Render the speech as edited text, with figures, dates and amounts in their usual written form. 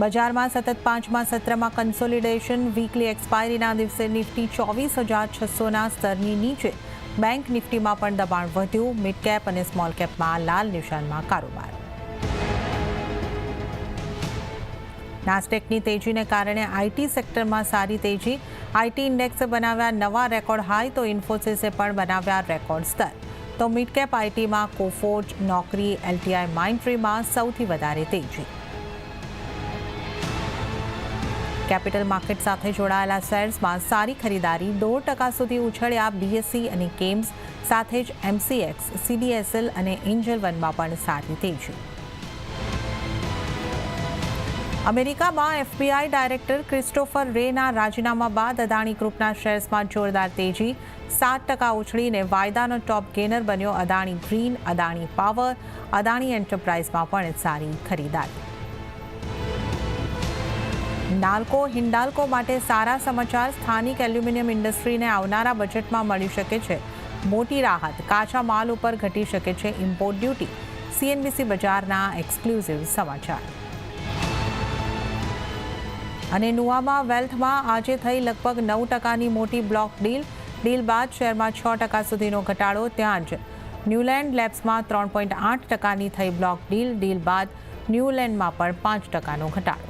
બજારમાં સતત પાંચમા સત્રમાં કન્સોલિડેશન. વીકલી એક્સપાયરીના દિવસે નિફ્ટી 24,600ના સ્તરની નીચે. બેંક નિફ્ટીમાં પણ દબાણ વધ્યું. મિડ કેપ અને સ્મોલ કેપમાં લાલ નિશાનમાં કારોબાર. નાસ્ડેકની તેજીને કારણે આઈટી સેક્ટરમાં સારી તેજી. આઈટી ઇન્ડેક્સે બનાવ્યા નવા રેકોર્ડ હાઈ તો ઇન્ફોસિસે પણ બનાવ્યા રેકોર્ડ સ્તર. તો મિડ કેપ આઈટીમાં કોફોર્જ, નોકરી, એલટીઆઈ માઇન્ડટ્રીમાં સૌથી વધારે તેજી. કેપિટલ માર્કેટ સાથે જોડાયેલા શેર્સમાં સારી ખરીદારી. 2% સુધી ઉછળ્યા બીએસસી અને કેમ્સ. સાથે જ એમસીએક્સ, સીડીએસએલ અને એન્જલ વનમાં પણ સારી તેજી. અમેરિકામાં એફબીઆઈ ડાયરેક્ટર ક્રિસ્ટોફર રેના રાજીનામા બાદ અદાણી ગ્રુપના શેર્સમાં જોરદાર તેજી. 7% ઉછળીને વાયદાનો ટોપ ગેનર બન્યો અદાણી ગ્રીન, અદાણી પાવર, અદાણી એન્ટરપ્રાઇઝમાં પણ સારી ખરીદારી. નાલ્કો હિન્ડાલ્કો માટે સારા સમાચાર. સ્થાનિક એલ્યુમિનિયમ ઇન્ડસ્ટ્રીને આવનારા બજેટમાં મળી શકે છે મોટી રાહત. કાચા માલ ઉપર ઘટી શકે છે ઇમ્પોર્ટ ડ્યુટી. સીએનબીસી બજારના એક્સક્લુઝિવ સમાચાર. અને નુઆમા વેલ્થમાં આજે થઈ લગભગ 9%ની મોટી બ્લોક ડીલ. ડીલ બાદ શેરમાં 6% સુધીનો ઘટાડો. ત્યાં જ ન્યુલેન્ડ લેબ્સમાં 3.8%ની થઈ બ્લોક ડીલ. ડીલ બાદ ન્યુલેન્ડમાં પણ 5%નો ઘટાડો.